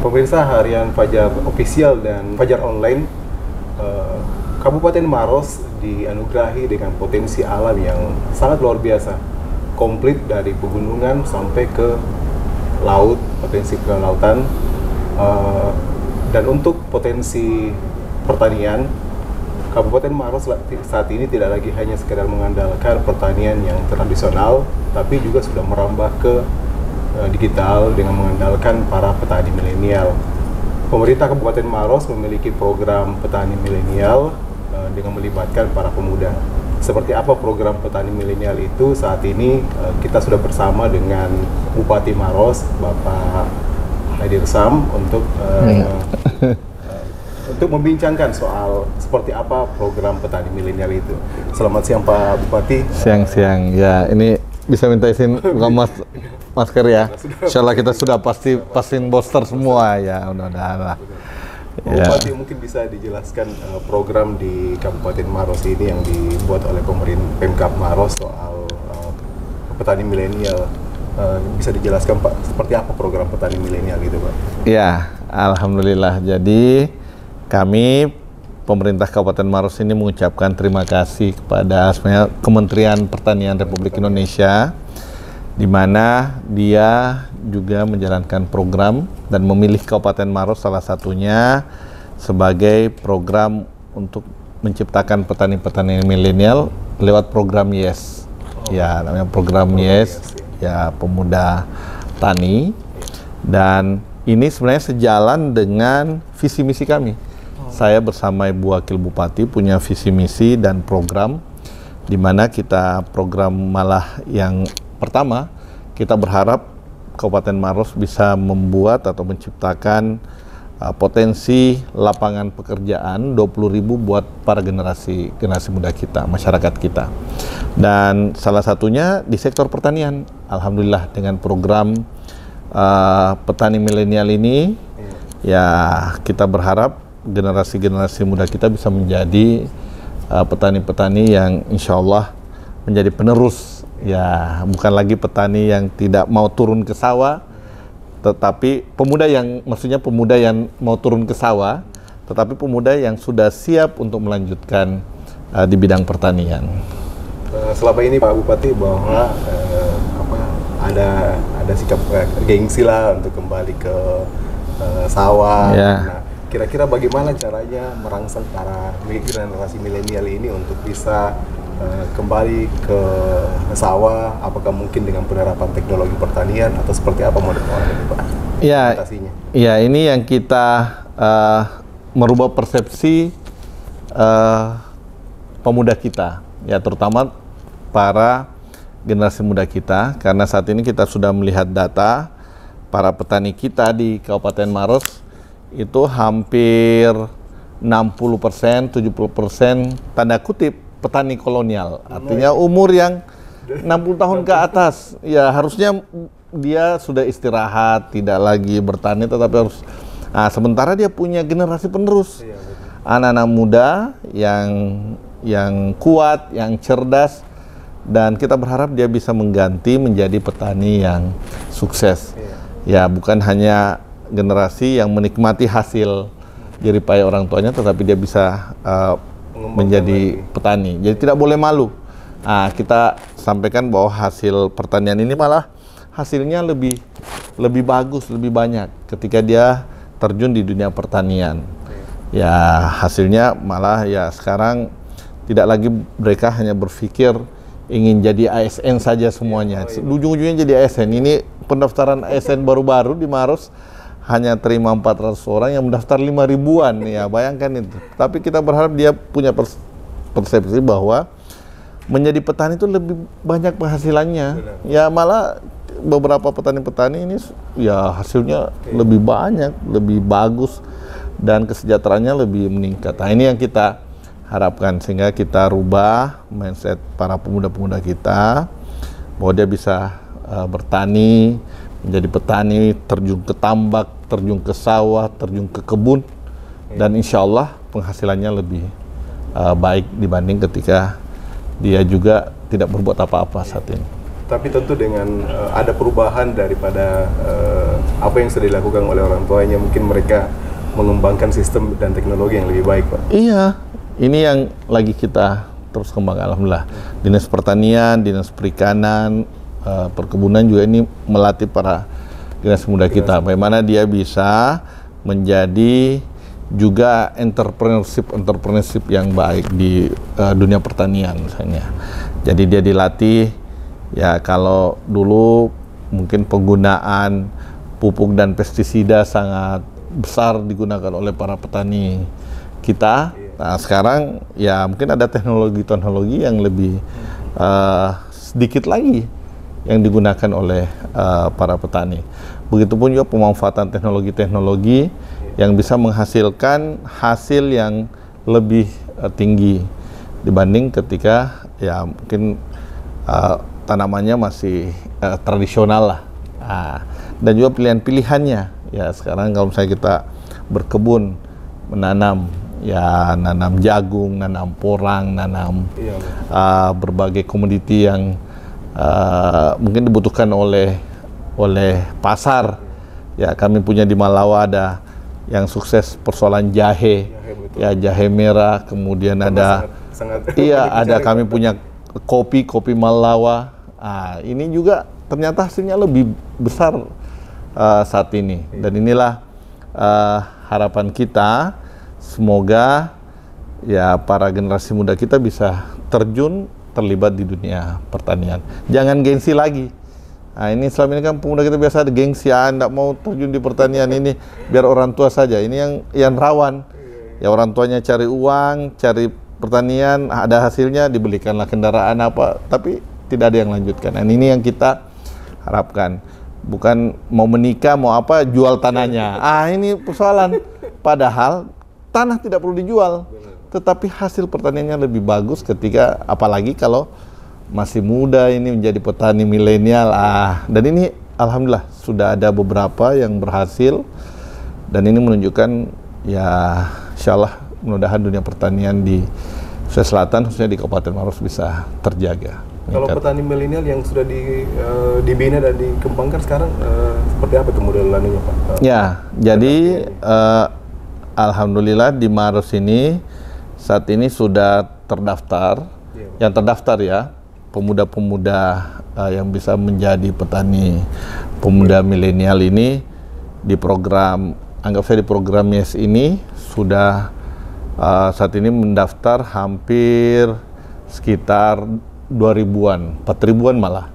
Pemirsa harian Fajar Official dan Fajar Online, Kabupaten Maros dianugerahi dengan potensi alam yang sangat luar biasa, komplit dari pegunungan sampai ke laut, potensi kelautan, dan untuk potensi pertanian, Kabupaten Maros saat ini tidak lagi hanya sekedar mengandalkan pertanian yang tradisional, tapi juga sudah merambah ke digital dengan mengandalkan para petani milenial. Pemerintah Kabupaten Maros memiliki program petani milenial dengan melibatkan para pemuda. Seperti apa program petani milenial itu? Saat ini kita sudah bersama dengan Bupati Maros, Bapak Hadir Sam, untuk membincangkan soal seperti apa program petani milenial itu. Selamat siang Pak Bupati. Siang-siang. Ya, ini bisa minta izin buka masker ya. Insya Allah kita sudah pastiin booster semua ya, mudah-mudahan lah. Pak Bupati, mungkin bisa dijelaskan program di Kabupaten Maros ini yang dibuat oleh pemerintah Pemkab Maros soal petani milenial. Bisa dijelaskan Pak, seperti apa program petani milenial itu Pak? Ya, alhamdulillah. Jadi kami pemerintah Kabupaten Maros ini mengucapkan terima kasih kepada Kementerian Pertanian Republik Indonesia, di mana dia juga menjalankan program dan memilih Kabupaten Maros salah satunya sebagai program untuk menciptakan petani-petani milenial lewat program YES. Ya, namanya program YES, ya, pemuda tani. Dan ini sebenarnya sejalan dengan visi misi kami. Saya bersama Ibu Wakil Bupati punya visi misi dan program, di mana kita program malah yang pertama, kita berharap Kabupaten Maros bisa membuat atau menciptakan potensi lapangan pekerjaan 20.000 buat para generasi muda kita, masyarakat kita. Dan salah satunya di sektor pertanian. Alhamdulillah dengan program petani milenial ini, ya kita berharap generasi muda kita bisa menjadi petani-petani yang insya Allah menjadi penerus. Ya, bukan lagi petani yang tidak mau turun ke sawah, tetapi pemuda yang mau turun ke sawah, tetapi pemuda yang sudah siap untuk melanjutkan di bidang pertanian. Selama ini Pak Bupati bahwa ada sikap gengsi lah untuk kembali ke sawah. Ya. Nah, kira-kira bagaimana caranya merangsang para generasi milenial ini untuk bisa kembali ke sawah? Apakah mungkin dengan penerapan teknologi pertanian atau seperti apa modelnya ini Pak? Ya, ini yang kita merubah persepsi pemuda kita, ya terutama para generasi muda kita, karena saat ini kita sudah melihat data para petani kita di Kabupaten Maros itu hampir 60%, 70% tanda kutip petani kolonial, artinya umur yang 60 tahun ke atas. Ya harusnya dia sudah istirahat, tidak lagi bertani, tetapi harus sementara dia punya generasi penerus, anak-anak muda yang kuat, yang cerdas, dan kita berharap dia bisa mengganti menjadi petani yang sukses. Ya, bukan hanya generasi yang menikmati hasil jerih payah orang tuanya, tetapi dia bisa menjadi petani. Jadi tidak boleh malu. Kita sampaikan bahwa hasil pertanian ini malah hasilnya lebih bagus, lebih banyak ketika dia terjun di dunia pertanian. Ya, hasilnya malah ya sekarang tidak lagi mereka hanya berpikir ingin jadi ASN saja semuanya. Ujung-ujungnya jadi ASN. Ini pendaftaran ASN baru-baru di Maros hanya terima 400 orang yang mendaftar 5.000-an, ya bayangkan itu. Tapi kita berharap dia punya persepsi bahwa menjadi petani itu lebih banyak penghasilannya. Ya malah beberapa petani-petani ini ya hasilnya lebih banyak, lebih bagus, dan kesejahteraannya lebih meningkat. Nah ini yang kita harapkan, sehingga kita rubah mindset para pemuda-pemuda kita, bahwa dia bisa bertani, menjadi petani, terjun ke tambak, terjun ke sawah, terjun ke kebun, dan insya Allah penghasilannya lebih baik dibanding ketika dia juga tidak berbuat apa-apa saat ini. Tapi tentu dengan ada perubahan daripada apa yang sudah dilakukan oleh orang tuanya, mungkin mereka mengembangkan sistem dan teknologi yang lebih baik, Pak. Iya, ini yang lagi kita terus kembangkan, alhamdulillah. Dinas Pertanian, Dinas Perikanan, Perkebunan juga ini melatih para generasi muda kita, bagaimana dia bisa menjadi juga entrepreneurship yang baik di dunia pertanian misalnya. Jadi dia dilatih, ya kalau dulu mungkin penggunaan pupuk dan pestisida sangat besar digunakan oleh para petani kita. Nah sekarang ya mungkin ada teknologi-teknologi yang lebih sedikit lagi yang digunakan oleh para petani. Begitupun juga pemanfaatan teknologi-teknologi yang bisa menghasilkan hasil yang lebih tinggi dibanding ketika ya mungkin tanamannya masih tradisional lah. Dan juga pilihan-pilihannya. Ya sekarang kalau misalnya kita berkebun, menanam, ya nanam jagung, nanam porang, nanam berbagai komoditi yang mungkin dibutuhkan oleh pasar. Ya kami punya di Malawa ada yang sukses persoalan jahe ya jahe merah, kemudian ada ada kami punya kopi Malawa. Ini juga ternyata hasilnya lebih besar saat ini, dan inilah harapan kita, semoga ya para generasi muda kita bisa terlibat di dunia pertanian. Jangan gengsi lagi. Ini selama ini kan pemuda kita biasa ada gengsi, enggak mau terjun di pertanian ini, biar orang tua saja. Ini yang rawan. Ya orang tuanya cari uang, cari pertanian, ada hasilnya dibelikanlah kendaraan apa, tapi tidak ada yang lanjutkan. Dan ini yang kita harapkan. Bukan mau menikah, mau apa, jual tanahnya. Ini persoalan. Padahal tanah tidak perlu dijual, tetapi hasil pertaniannya lebih bagus ketika, apalagi kalau masih muda ini menjadi petani milenial. Dan ini alhamdulillah sudah ada beberapa yang berhasil, dan ini menunjukkan ya insyaallah mudah-mudahan dunia pertanian di Sulawesi Selatan, khususnya di Kabupaten Maros, bisa terjaga. Kalau petani milenial yang sudah dibina dan dikembangkan sekarang, seperti apa itu modelannya, Pak? Ya, jadi alhamdulillah di Maros ini saat ini sudah terdaftar, yang terdaftar ya, pemuda-pemuda yang bisa menjadi petani pemuda milenial ini di program, anggap saya di program YES ini sudah saat ini mendaftar hampir sekitar 2.000-an, 4.000-an malah.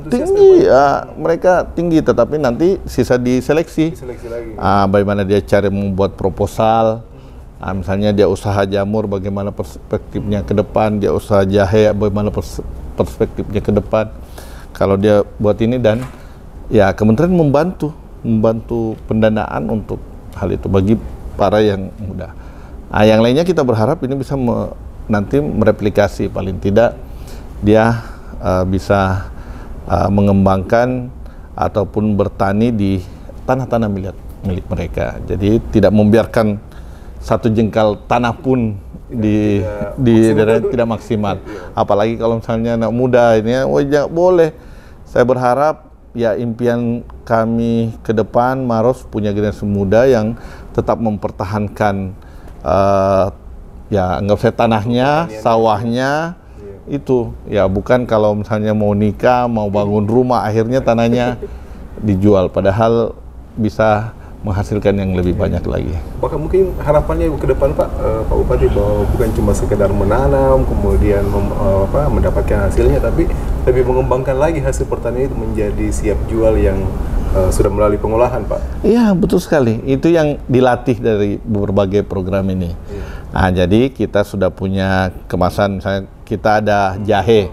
Tinggi ya, mereka tinggi, tetapi nanti sisa diseleksi lagi. Bagaimana dia cari membuat proposal, misalnya dia usaha jamur, bagaimana perspektifnya ke depan, dia usaha jahe, bagaimana perspektifnya ke depan. Kalau dia buat ini, dan ya kementerian membantu pendanaan untuk hal itu bagi para yang muda. Yang lainnya kita berharap ini bisa nanti mereplikasi, paling tidak dia bisa mengembangkan ataupun bertani di tanah-tanah milik mereka. Jadi tidak membiarkan satu jengkal tanah pun di daerah tidak maksimal. Apalagi kalau misalnya anak muda ini, boleh. Saya berharap ya impian kami ke depan, Maros punya generasi muda yang tetap mempertahankan ya anggap saya tanahnya, sawahnya itu ya, bukan kalau misalnya mau nikah, mau bangun rumah, akhirnya tanahnya dijual, padahal bisa menghasilkan yang lebih banyak lagi. Bahkan mungkin harapannya ke depan Pak Bupati, bahwa bukan cuma sekedar menanam kemudian mendapatkan hasilnya, tapi lebih mengembangkan lagi hasil pertanian itu menjadi siap jual yang sudah melalui pengolahan, Pak. Iya, betul sekali. Itu yang dilatih dari berbagai program ini. Jadi kita sudah punya kemasan, misalnya kita ada jahe.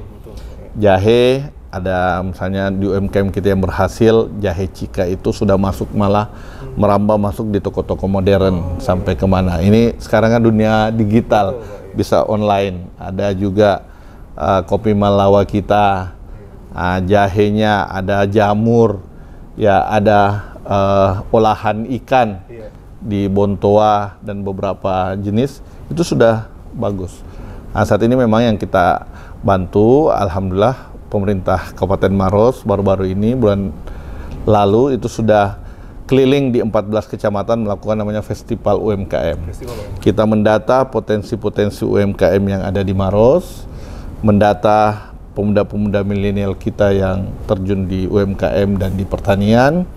Jahe ada misalnya di UMKM kita yang berhasil, jahe Cika itu sudah masuk, malah merambah masuk di toko-toko modern sampai kemana. Ini sekarang kan dunia digital, bisa online. Ada juga kopi Malawa kita, jahenya, ada jamur, ya ada olahan ikan di Bontoa dan beberapa jenis, itu sudah bagus. Saat ini memang yang kita bantu, alhamdulillah pemerintah Kabupaten Maros baru-baru ini bulan lalu itu sudah keliling di 14 kecamatan melakukan namanya Festival UMKM. Kita mendata potensi-potensi UMKM yang ada di Maros, mendata pemuda-pemuda milenial kita yang terjun di UMKM dan di pertanian,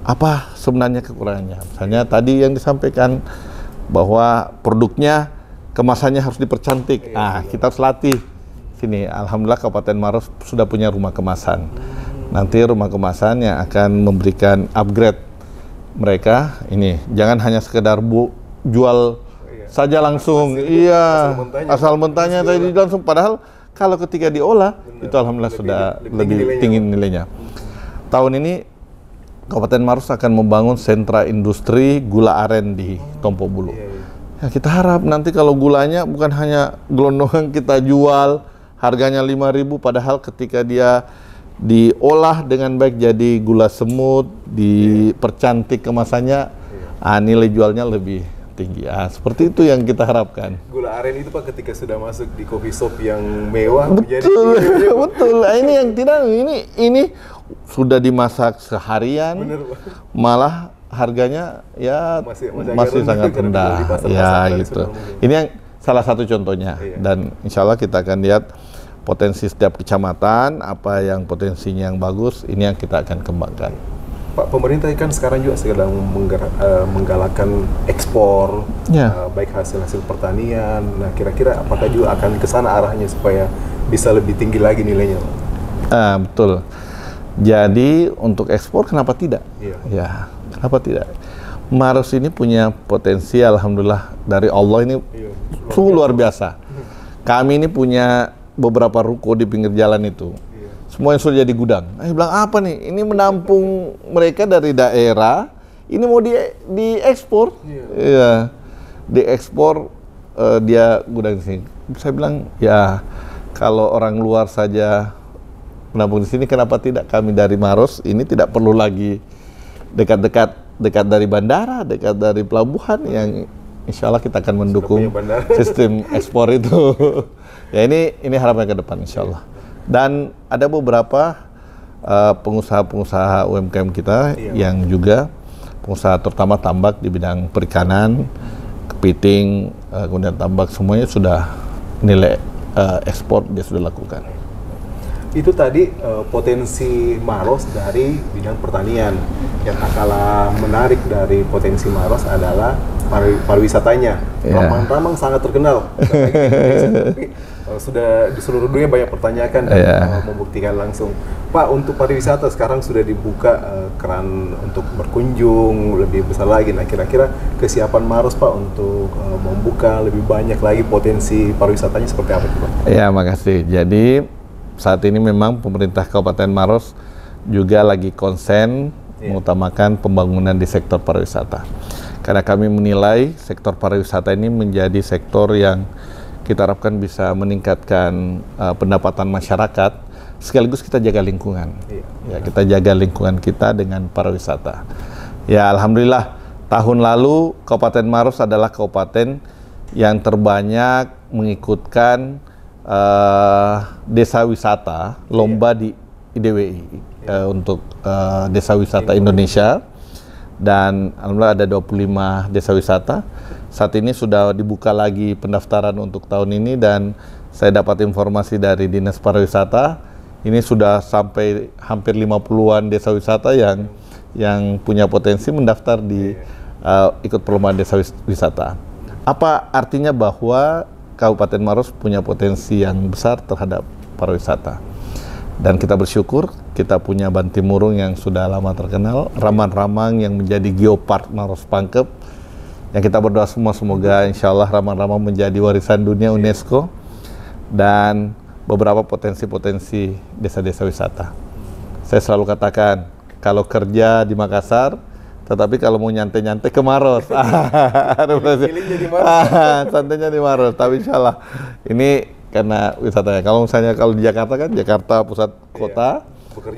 apa sebenarnya kekurangannya. Misalnya tadi yang disampaikan bahwa produknya, kemasannya harus dipercantik. Kita harus latih. Sini, alhamdulillah Kabupaten Maros sudah punya rumah kemasan. Nanti rumah kemasan yang akan memberikan upgrade mereka. Ini, jangan hanya sekedar jual saja langsung. Asal mentahnya tadi langsung. Padahal kalau ketika diolah, itu alhamdulillah sudah lebih tinggi nilainya. Tahun ini Kabupaten Maros akan membangun sentra industri gula aren di Tompo Bulu. Ya, kita harap nanti kalau gulanya bukan hanya gelondongan kita jual harganya 5.000, padahal ketika dia diolah dengan baik jadi gula semut, dipercantik kemasannya, nilai jualnya lebih tinggi. Seperti itu yang kita harapkan. Gula aren itu Pak ketika sudah masuk di coffee shop yang mewah, betul, betul. Ini yang tidak, ini sudah dimasak seharian, bener, malah harganya ya masih sangat rendah. Ya gitu. Ini yang salah satu contohnya. Dan insya Allah kita akan lihat potensi setiap kecamatan, apa yang potensinya yang bagus, ini yang kita akan kembangkan. Pak, pemerintah kan sekarang juga sedang menggalakkan ekspor, baik hasil pertanian. Nah, kira-kira apakah juga akan ke sana arahnya supaya bisa lebih tinggi lagi nilainya, Pak? Betul. Jadi untuk ekspor kenapa tidak? Ya, kenapa tidak? Maros ini punya potensi, alhamdulillah dari Allah ini sungguh luar biasa. Kami ini punya beberapa ruko di pinggir jalan itu. Semuanya sudah jadi gudang. Bilang apa nih? Ini menampung mereka dari daerah. Ini mau diekspor. Iya, diekspor dia gudang di sini. Saya bilang ya kalau orang luar saja menampung di sini, kenapa tidak kami dari Maros ini tidak perlu lagi dekat dari bandara, dekat dari pelabuhan yang insya Allah kita akan mendukung sistem ekspor itu. Ya ini harapan ke depan insya Allah. Dan ada beberapa pengusaha-pengusaha UMKM kita yang juga pengusaha terutama tambak di bidang perikanan, kepiting, kemudian tambak, semuanya sudah nilai ekspor dia sudah lakukan. Itu tadi potensi Maros dari bidang pertanian. Yang kalah menarik dari potensi Maros adalah pariwisatanya. Ramang-ramang sangat terkenal. Tapi sudah di seluruh dunia banyak pertanyakan dan membuktikan langsung. Pak, untuk pariwisata sekarang sudah dibuka keran untuk berkunjung lebih besar lagi. Nah, kira-kira kesiapan Maros Pak untuk membuka lebih banyak lagi potensi pariwisatanya seperti apa Pak? Ya, makasih. Jadi saat ini memang pemerintah Kabupaten Maros juga lagi konsen mengutamakan pembangunan di sektor pariwisata. Karena kami menilai sektor pariwisata ini menjadi sektor yang kita harapkan bisa meningkatkan pendapatan masyarakat, sekaligus kita jaga lingkungan. Ya, kita jaga lingkungan kita dengan pariwisata. Ya, alhamdulillah tahun lalu Kabupaten Maros adalah kabupaten yang terbanyak mengikutkan desa wisata lomba di IDWI untuk desa wisata Indonesia, dan alhamdulillah ada 25 desa wisata. Saat ini sudah dibuka lagi pendaftaran untuk tahun ini, dan saya dapat informasi dari Dinas Pariwisata ini sudah sampai hampir 50-an desa wisata yang punya potensi mendaftar di ikut perlombaan desa wisata. Apa artinya bahwa Kabupaten Maros punya potensi yang besar terhadap pariwisata. Dan kita bersyukur kita punya Bantimurung yang sudah lama terkenal, Ramang-Ramang yang menjadi geopark Maros Pangkep, yang kita berdoa semua semoga insya Allah Ramang-Ramang menjadi warisan dunia UNESCO, dan beberapa potensi-potensi desa-desa wisata. Saya selalu katakan, kalau kerja di Makassar, tetapi kalau mau nyantai-nyantai ke Maros. Santainya di Maros, tapi insya Allah ini karena wisatanya. Kalau misalnya kalau di Jakarta kan, Jakarta pusat kota,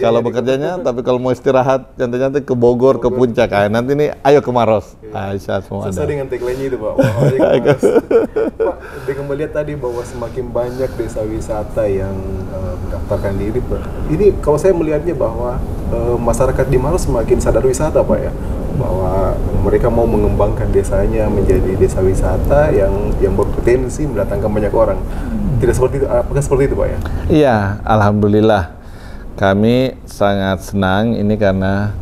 Kalau bekerjanya, tapi kalau mau istirahat, nyantai-nyantai ke Bogor, ke Puncak. Nanti nih, ayo ke Maros. Aisyah semua Sesuai ada. dengan tagline-nya itu, Pak. Wah, ayo ke Maros. Pak, dengan melihat tadi bahwa semakin banyak desa wisata yang mendaftarkan diri, Pak. Ini kalau saya melihatnya bahwa masyarakat di Maros semakin sadar wisata, Pak ya. Bahwa mereka mau mengembangkan desanya menjadi desa wisata yang berpotensi mendatangkan banyak orang. Tidak seperti itu, apakah seperti itu, Pak ya? Iya, alhamdulillah. Kami sangat senang ini karena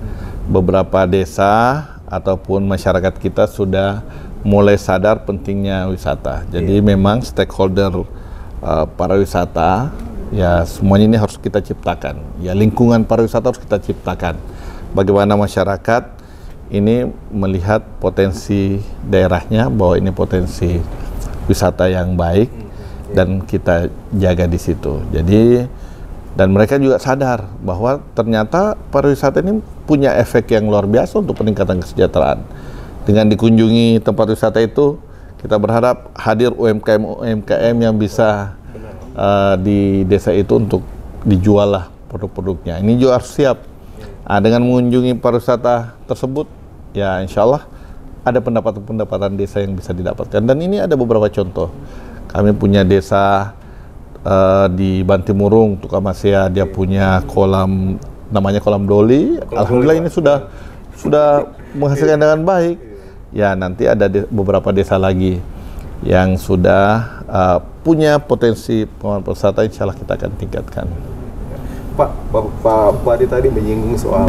beberapa desa ataupun masyarakat kita sudah mulai sadar pentingnya wisata. Jadi memang stakeholder pariwisata ya semuanya ini harus kita ciptakan. Ya lingkungan pariwisata harus kita ciptakan. Bagaimana masyarakat ini melihat potensi daerahnya bahwa ini potensi wisata yang baik dan kita jaga di situ. Jadi dan mereka juga sadar bahwa ternyata pariwisata ini punya efek yang luar biasa untuk peningkatan kesejahteraan. Dengan dikunjungi tempat wisata itu, kita berharap hadir UMKM yang bisa di desa itu untuk dijual lah produk-produknya. Ini juga harus siap. Dengan mengunjungi pariwisata tersebut, ya insya Allah ada pendapatan desa yang bisa didapatkan. Dan ini ada beberapa contoh. Kami punya desa di Bantimurung, Tukamasya, dia punya kolam, namanya kolam Doli. Alhamdulillah ini sudah menghasilkan dengan baik. Ya nanti ada beberapa desa lagi yang sudah punya potensi pengembangan pariwisata, insya Allah kita akan tingkatkan. Pak Bupati tadi menyinggung soal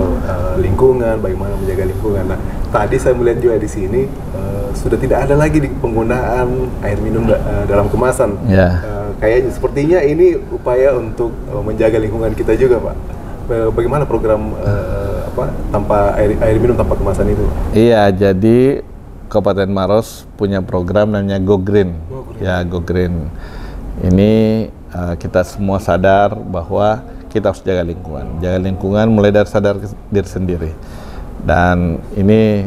lingkungan, bagaimana menjaga lingkungan. Nah, tadi saya melihat juga di sini sudah tidak ada lagi penggunaan air minum dalam kemasan. Kayaknya sepertinya ini upaya untuk menjaga lingkungan kita juga, Pak. Bagaimana program tanpa air minum tanpa kemasan itu? Iya, jadi Kabupaten Maros punya program namanya Go Green. Ya, Go Green. Ini kita semua sadar bahwa kita harus jaga lingkungan. Jaga lingkungan mulai dari sadar diri sendiri. Dan ini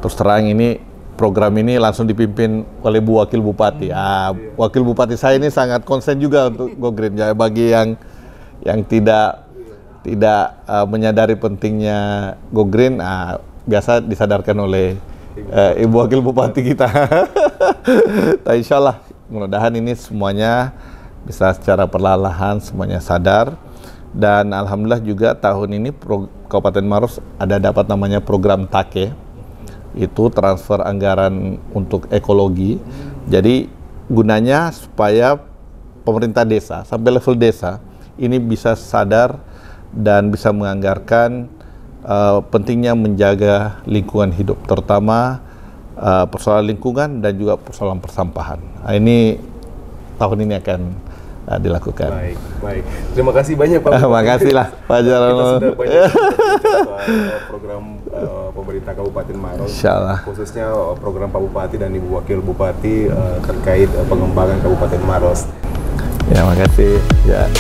terus terang ini program ini langsung dipimpin oleh Bu Wakil Bupati. Wakil Bupati saya ini sangat konsen juga untuk Go Green. Ya, bagi yang tidak menyadari pentingnya Go Green, biasa disadarkan oleh Ibu Wakil Bupati kita. Nah, insya Allah mudah-mudahan ini semuanya bisa secara perlahan semuanya sadar. Dan alhamdulillah juga tahun ini Kabupaten Maros ada dapat namanya program TAKE, itu transfer anggaran untuk ekologi. Jadi gunanya supaya pemerintah desa sampai level desa ini bisa sadar dan bisa menganggarkan pentingnya menjaga lingkungan hidup, terutama persoalan lingkungan dan juga persoalan persampahan. Ini tahun ini akan dilakukan. Baik. Terima kasih banyak, Pak. Makasih lah, Pak Jarno. Kita sudah banyak soal program pemerintah Kabupaten Maros, Insyaallah. Khususnya program Pak Bupati dan Ibu Wakil Bupati terkait pengembangan Kabupaten Maros. Ya, makasih. Ya.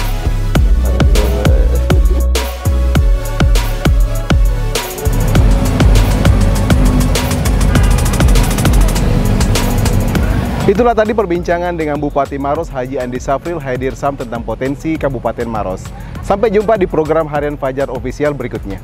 Itulah tadi perbincangan dengan Bupati Maros Haji Andi Safril Haidir Sam tentang potensi Kabupaten Maros. Sampai jumpa di program Harian Fajar Official berikutnya.